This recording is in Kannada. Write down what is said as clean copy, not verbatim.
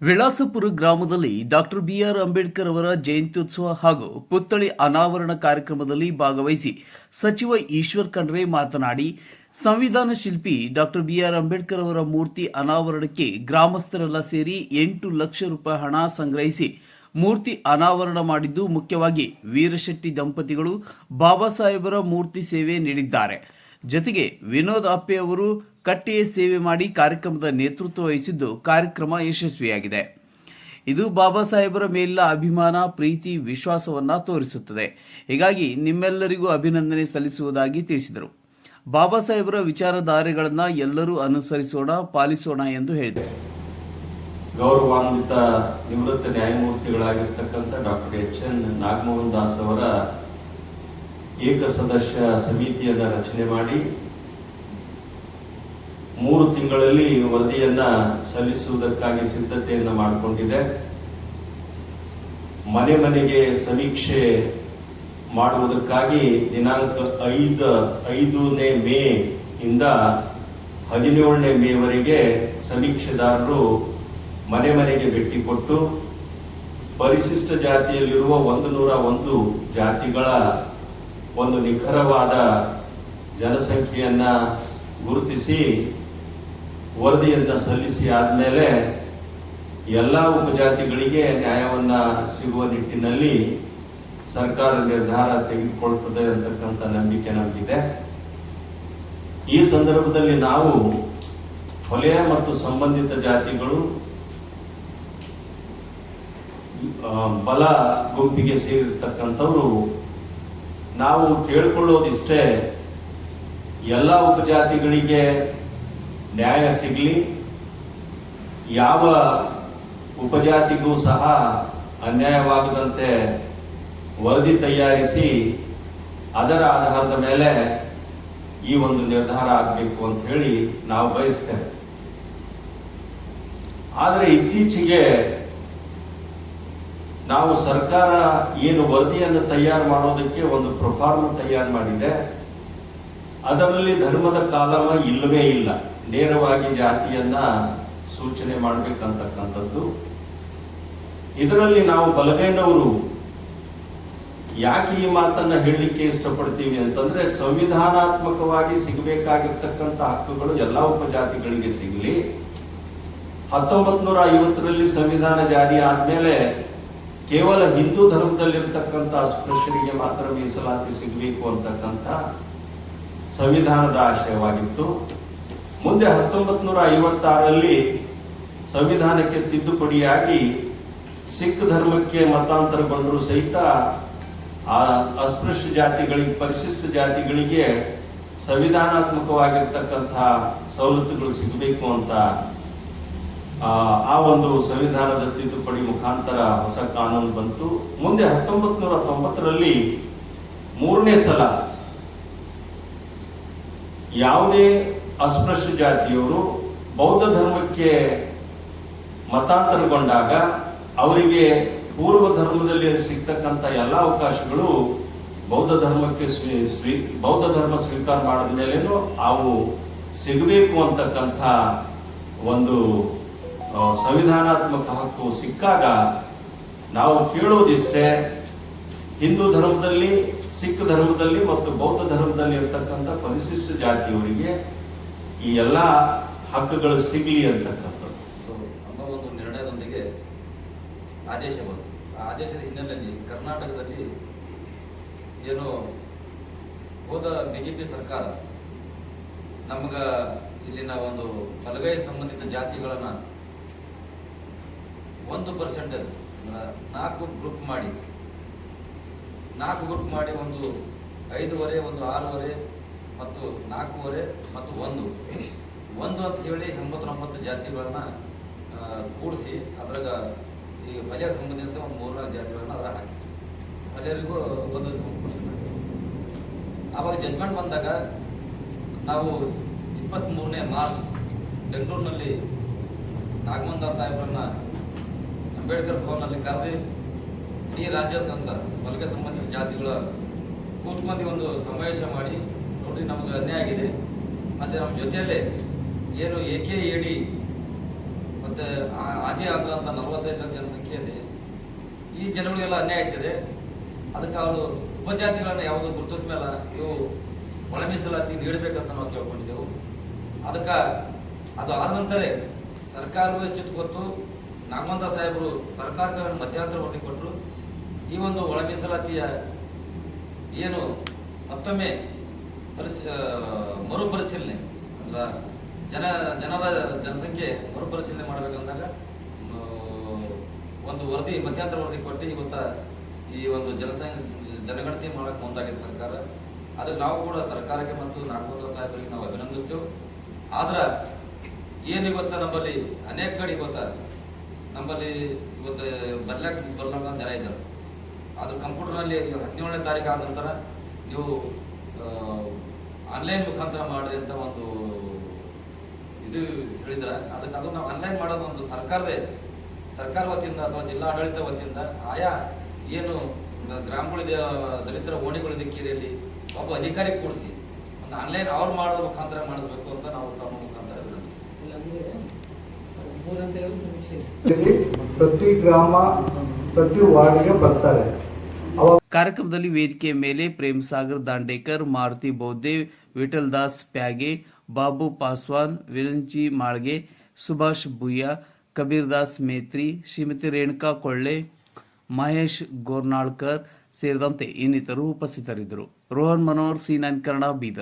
ವಿಳಾಸಪುರ ಗ್ರಾಮದಲ್ಲಿ ಡಾಕ್ಟರ್ ಬಿಆರ್ ಅಂಬೇಡ್ಕರ್ ಅವರ ಜಯಂತ್ಯುತ್ಸವ ಹಾಗೂ ಪುತ್ಥಳಿ ಅನಾವರಣ ಕಾರ್ಯಕ್ರಮದಲ್ಲಿ ಭಾಗವಹಿಸಿ ಸಚಿವ ಈಶ್ವರ್ ಖಂಡ್ರೆ ಮಾತನಾಡಿ, ಸಂವಿಧಾನ ಶಿಲ್ಪಿ ಡಾಕ್ಟರ್ ಬಿಆರ್ ಅಂಬೇಡ್ಕರ್ ಅವರ ಮೂರ್ತಿ ಅನಾವರಣಕ್ಕೆ ಗ್ರಾಮಸ್ಥರೆಲ್ಲ ಸೇರಿ 8 ಲಕ್ಷ ರೂಪಾಯಿ ಹಣ ಸಂಗ್ರಹಿಸಿ ಮೂರ್ತಿ ಅನಾವರಣ ಮಾಡಿದ್ದು, ಮುಖ್ಯವಾಗಿ ವೀರಶೆಟ್ಟಿ ದಂಪತಿಗಳು ಬಾಬಾ ಸಾಹೇಬರ ಮೂರ್ತಿ ಸೇವೆ ನೀಡಿದ್ದಾರೆ. ಜೊತೆಗೆ ವಿನೋದ್ ಅಪ್ಪೆ ಅವರು ಕಟ್ಟೆಯ ಸೇವೆ ಮಾಡಿ ಕಾರ್ಯಕ್ರಮದ ನೇತೃತ್ವ ವಹಿಸಿದ್ದು ಕಾರ್ಯಕ್ರಮ ಯಶಸ್ವಿಯಾಗಿದೆ. ಇದು ಬಾಬಾ ಸಾಹೇಬರ ಮೇಲಿನ ಅಭಿಮಾನ, ಪ್ರೀತಿ, ವಿಶ್ವಾಸವನ್ನ ತೋರಿಸುತ್ತದೆ. ಹೀಗಾಗಿ ನಿಮ್ಮೆಲ್ಲರಿಗೂ ಅಭಿನಂದನೆ ಸಲ್ಲಿಸುವುದಾಗಿ ತಿಳಿಸಿದರು. ಬಾಬಾ ಸಾಹೇಬರ ವಿಚಾರಧಾರೆಗಳನ್ನ ಎಲ್ಲರೂ ಅನುಸರಿಸೋಣ, ಪಾಲಿಸೋಣ ಎಂದು ಹೇಳಿದರು. ಗೌರವಾನ್ವಿತ ನಿವೃತ್ತ ನ್ಯಾಯಮೂರ್ತಿಗಳಾಗಿರ್ತಕ್ಕಂಥ ಡಾಕ್ಟರ್ ಎಚ್.ಎನ್. ನಾಗಮೋಹನ್ ದಾಸ್ ಅವರ ಏಕಸದಸ್ಯ ಸಮಿತಿಯನ್ನು ರಚನೆ ಮಾಡಿ 3 ತಿಂಗಳಲ್ಲಿ ವರದಿಯನ್ನ ಸಲ್ಲಿಸುವುದಕ್ಕಾಗಿ ಸಿದ್ಧತೆಯನ್ನು ಮಾಡಿಕೊಂಡಿದೆ. ಮನೆ ಮನೆಗೆ ಸಮೀಕ್ಷೆ ಮಾಡುವುದಕ್ಕಾಗಿ ದಿನಾಂಕ 5ನೇ ಮೇ ಇಂದ 17ನೇ ಮೇವರೆಗೆ ಸಮೀಕ್ಷೆದಾರರು ಮನೆ ಮನೆಗೆ ಭೇಟಿ ಕೊಟ್ಟು ಪರಿಶಿಷ್ಟ ಜಾತಿಯಲ್ಲಿರುವ 101 ಜಾತಿಗಳ ಒಂದು ನಿಖರವಾದ ಜನಸಂಖ್ಯೆಯನ್ನ ಗುರುತಿಸಿ ವರದಿಯನ್ನ ಸಲ್ಲಿಸಿ ಆದ್ಮೇಲೆ ಎಲ್ಲ ಉಪಜಾತಿಗಳಿಗೆ ನ್ಯಾಯವನ್ನ ಸಿಗುವ ನಿಟ್ಟಿನಲ್ಲಿ ಸರ್ಕಾರ ನಿರ್ಧಾರ ತೆಗೆದುಕೊಳ್ತದೆ ಅಂತಕ್ಕಂಥ ನಂಬಿಕೆ ನಮಗಿದೆ. ಈ ಸಂದರ್ಭದಲ್ಲಿ ನಾವು ಹೊಲೆಯ ಮತ್ತು ಸಂಬಂಧಿತ ಜಾತಿಗಳು ಬಲ ಗುಂಪಿಗೆ ಸೇರಿರ್ತಕ್ಕಂಥವ್ರು ನಾವು ಕೇಳಿಕೊಳ್ಳೋದಿಷ್ಟೇ, ಎಲ್ಲ ಉಪಜಾತಿಗಳಿಗೆ ನ್ಯಾಯ ಸಿಗಲಿ, ಯಾವ ಉಪಜಾತಿಗೂ ಸಹ ಅನ್ಯಾಯವಾಗದಂತೆ ವರದಿ ತಯಾರಿಸಿ ಅದರ ಆಧಾರದ ಮೇಲೆ ಈ ಒಂದು ನಿರ್ಧಾರ ಆಗಬೇಕು ಅಂತ ಹೇಳಿ ನಾವು ಬಯಸ್ತೇವೆ. ಆದರೆ ಇತ್ತೀಚೆಗೆ ನಾವು ಸರ್ಕಾರ ಏನು ವರದಿಯನ್ನು ತಯಾರು ಮಾಡೋದಕ್ಕೆ ಒಂದು ಪ್ರೊಫಾರ್ಮ ತಯಾರು ಮಾಡಿದೆ, ಅದರಲ್ಲಿ ಧರ್ಮದ ಕಾಲಮ ಇಲ್ಲವೇ ಇಲ್ಲ. ನೇರವಾಗಿ ಜಾತಿಯನ್ನ ಸೂಚನೆ ಮಾಡಬೇಕಂತಕ್ಕಂಥದ್ದು. ಇದರಲ್ಲಿ ನಾವು ಬಲಗೈನವರು ಯಾಕೆ ಈ ಮಾತನ್ನ ಹೇಳಲಿಕ್ಕೆ ಇಷ್ಟಪಡ್ತೀವಿ ಅಂತಂದ್ರೆ, ಸಂವಿಧಾನಾತ್ಮಕವಾಗಿ ಸಿಗಬೇಕಾಗಿರ್ತಕ್ಕಂಥ ಹಕ್ಕುಗಳು ಎಲ್ಲ ಉಪಜಾತಿಗಳಿಗೆ ಸಿಗಲಿ. 1950ರಲ್ಲಿ ಸಂವಿಧಾನ ಜಾರಿ ಆದ್ಮೇಲೆ ಕೇವಲ ಹಿಂದೂ ಧರ್ಮದಲ್ಲಿರ್ತಕ್ಕಂಥ ಅಸ್ಪೃಶ್ಯರಿಗೆ ಮಾತ್ರ ಮೀಸಲಾತಿ ಸಿಗಬೇಕು ಅಂತಕ್ಕಂಥ ಸಂವಿಧಾನದ ಆಶಯವಾಗಿತ್ತು. ಮುಂದೆ 1956ರಲ್ಲಿ ಸಂವಿಧಾನಕ್ಕೆ ತಿದ್ದುಪಡಿಯಾಗಿ ಸಿಖ್ ಧರ್ಮಕ್ಕೆ ಮತಾಂತರಗೊಂಡರೂ ಸಹಿತ ಆ ಅಸ್ಪೃಶ್ಯ ಜಾತಿಗಳಿಗೆ, ಪರಿಶಿಷ್ಟ ಜಾತಿಗಳಿಗೆ ಸಂವಿಧಾನಾತ್ಮಕವಾಗಿರ್ತಕ್ಕಂಥ ಸವಲತ್ತುಗಳು ಸಿಗಬೇಕು ಅಂತ ಆ ಒಂದು ಸಂವಿಧಾನದ ತಿದ್ದುಪಡಿ ಮುಖಾಂತರ ಹೊಸ ಕಾನೂನು ಬಂತು. ಮುಂದೆ 1990ರಲ್ಲಿ 3ನೇ ಸಲ ಯಾವುದೇ ಅಸ್ಪೃಶ್ಯ ಜಾತಿಯವರು ಬೌದ್ಧ ಧರ್ಮಕ್ಕೆ ಮತಾಂತರಗೊಂಡಾಗ ಅವರಿಗೆ ಪೂರ್ವ ಧರ್ಮದಲ್ಲಿ ಸಿಗ್ತಕ್ಕಂಥ ಎಲ್ಲ ಅವಕಾಶಗಳು ಬೌದ್ಧ ಧರ್ಮ ಸ್ವೀಕಾರ ಮಾಡಿದ ಮೇಲೇನು ಅವು ಸಿಗಬೇಕು ಅಂತಕ್ಕಂಥ ಒಂದು ಸಂವಿಧಾನಾತ್ಮಕ ಹಕ್ಕು ಸಿಕ್ಕಾಗ ನಾವು ಕೇಳೋದಿಷ್ಟೇ, ಹಿಂದೂ ಧರ್ಮದಲ್ಲಿ, ಸಿಖ್ ಧರ್ಮದಲ್ಲಿ ಮತ್ತು ಬೌದ್ಧ ಧರ್ಮದಲ್ಲಿ ಇರ್ತಕ್ಕಂಥ ಪರಿಶಿಷ್ಟ ಜಾತಿಯವರಿಗೆ ಈ ಎಲ್ಲ ಹಕ್ಕುಗಳು ಸಿಗಲಿ ಅಂತಕ್ಕಂಥದ್ದು ಅನ್ನೋ ಒಂದು ನಿರ್ಣಯದೊಂದಿಗೆ ಆದೇಶ ಬಂತು. ಆ ಆದೇಶದ ಹಿನ್ನೆಲೆಯಲ್ಲಿ ಕರ್ನಾಟಕದಲ್ಲಿ ಏನು ಹೋದ ಬಿಜೆಪಿ ಸರ್ಕಾರ ನಮಗ ಇಲ್ಲಿನ ಒಂದು ಬಲಗೈ ಸಂಬಂಧಿತ ಜಾತಿಗಳನ್ನ 1% 4 ಗ್ರೂಪ್ ಮಾಡಿ ಒಂದು 5.5, ಒಂದು 6.5 ಮತ್ತು 4.5 ಮತ್ತು 1 ಅಂತ ಹೇಳಿ 89 ಜಾತಿಗಳನ್ನ ಕೂಡಿಸಿ ಅದ್ರಾಗ ಈ ಹೊಲೆಯ ಸಂಬಂಧಿಸಿದ ಒಂದು 3-4 ಜಾತಿಗಳನ್ನ ಅದರ ಹಾಕಿತ್ತು. ಹೊಲೆಯರಿಗೂ 1% ಆವಾಗ ಜಡ್ಜ್ಮೆಂಟ್ ಬಂದಾಗ ನಾವು 23ನೇ ಮಾರ್ಚ್ ಬೆಂಗಳೂರಿನಲ್ಲಿ ನಾಗಮೋಹನ್ ದಾಸ್ ಸಾಹೇಬ್ರನ್ನ ಅಂಬೇಡ್ಕರ್ ಭವನಲ್ಲಿ ಕರೆದು ಇಡೀ ರಾಜ್ಯಾದ್ಯಂತ ಹೊಲಿಗೆ ಸಂಬಂಧಿತ ಜಾತಿಗಳ ಕೂತ್ಕೊಂಡು ಒಂದು ಸಮಾವೇಶ ಮಾಡಿ, ನೋಡ್ರಿ ನಮ್ಗೆ ಅನ್ಯಾಯ ಆಗಿದೆ, ಮತ್ತೆ ನಮ್ಮ ಜೊತೆಯಲ್ಲೇ ಏನು AKAD ಮತ್ತು ಮತ್ತು ಆದಿ ಆಂಧ್ರ ಅಂತ 45 ಲಕ್ಷ ಜನಸಂಖ್ಯೆಯಲ್ಲಿ ಈ ಜನಗಳಿಗೆಲ್ಲ ಅನ್ಯಾಯ ಆಗ್ತಿದೆ. ಅದಕ್ಕೆ ಅವರು ಉಪಜಾತಿಗಳನ್ನ ಯಾವುದು ಗುರುತಿಸ ಮೇಲೆ ಇವು ಒಳ ಮೀಸಲಾತಿ ನೀಡಬೇಕಂತ ನಾವು ಕೇಳ್ಕೊಂಡಿದ್ದೆವು. ಅದಕ್ಕೆ ಅದು ಆದ ನಂತರ ಸರ್ಕಾರವೇ ಎಚ್ಚೆತ್ತು ಗೊತ್ತು ನಾಗಮಂದ ಸಾಹೇಬರು ಸರ್ಕಾರಕ್ಕೆ ಮಧ್ಯಂತರ ವರದಿ ಕೊಟ್ಟರು. ಈ ಒಂದು ಒಳ ಮೀಸಲಾತಿಯ ಏನು ಮತ್ತೊಮ್ಮೆ ಮರುಪರಿಶೀಲನೆ ಅಂದ್ರೆ ಜನರ ಜನಸಂಖ್ಯೆ ಮರುಪರಿಶೀಲನೆ ಮಾಡಬೇಕಂದಾಗ ಒಂದು ವರದಿ ಮಧ್ಯಂತರ ವರದಿ ಕೊಟ್ಟು ಇವತ್ತ ಈ ಒಂದು ಜನಗಣತಿ ಮಾಡಕ್ಕೆ ಮುಂದಾಗಿದೆ ಸರ್ಕಾರ. ಅದಕ್ಕೆ ನಾವು ಕೂಡ ಸರ್ಕಾರಕ್ಕೆ ಮತ್ತು ನಾಗಮಂದ ಸಾಹೇಬರಿಗೆ ನಾವು ಅಭಿನಂದಿಸ್ತೇವೆ. ಆದ್ರೆ ಏನು ಇವತ್ತ ನಮ್ಮಲ್ಲಿ ಅನೇಕ ಕಡೆ ನಮ್ಮಲ್ಲಿ ಬರ್ಲಾಕ ಜನ ಇದ್ದಾರೆ. ಅದು ಕಂಪ್ಯೂಟರ್ನಲ್ಲಿ 17ನೇ ತಾರೀಕು ಆದ ನಂತರ ನೀವು ಆನ್ಲೈನ್ ಮುಖಾಂತರ ಮಾಡ್ರಿ ಅಂತ ಒಂದು ಇದು ಹೇಳಿದ್ರೆ ಅದಕ್ಕೆ ಅದು ನಾವು ಆನ್ಲೈನ್ ಮಾಡೋದು ಒಂದು ಸರ್ಕಾರ ವತಿಯಿಂದ ಅಥವಾ ಜಿಲ್ಲಾಡಳಿತ ವತಿಯಿಂದ ಆಯಾ ಏನು ಗ್ರಾಮಗಳಿದೆ ದಲಿತರ ಓಣಿಗಳಿದೆ ಕೇರಿಯಲ್ಲಿ ಒಬ್ಬ ಅಧಿಕಾರಿ ಕೂಡಿಸಿ ಒಂದು ಆನ್ಲೈನ್ ಅವ್ರು ಮಾಡೋದ್ರ ಮುಖಾಂತರ ಮಾಡಿಸ್ಬೇಕು ಅಂತ ನಾವು ತಮ್ಮ ಮುಖಾಂತರ ಪ್ರತಿ ಗ್ರಾಮ ಪ್ರತಿ ವಾರ್ಡ್ಗೆ ಬರ್ತಾರೆ. ಕಾರ್ಯಕ್ರಮದಲ್ಲಿ ವೇದಿಕೆಯ ಮೇಲೆ ಪ್ರೇಮ್ ಸಾಗರ್ ದಾಂಡೇಕರ್, ಮಾರುತಿ ಬೌದ್ದೆ, ವಿಠಲ್ ದಾಸ್ ಪ್ಯಾಗೆ, ಬಾಬು ಪಾಸ್ವಾನ್, ವಿರಂಚಿ ಮಾಳ್ಗೆ, ಸುಭಾಷ್ ಬುಯ್ಯ, ಕಬೀರ್ ದಾಸ್ ಮೇತ್ರಿ, ಶ್ರೀಮತಿ ರೇಣುಕಾ ಕೊಳ್ಳೆ, ಮಹೇಶ್ ಗೋರ್ನಾಳ್ಕರ್ ಸೇರಿದಂತೆ ಇನ್ನಿತರರು ಉಪಸ್ಥಿತರಿದ್ದರು. ರೋಹನ್ ಮನೋಹರ್, C9 ಕನ್ನಡ, ಬೀದರ್.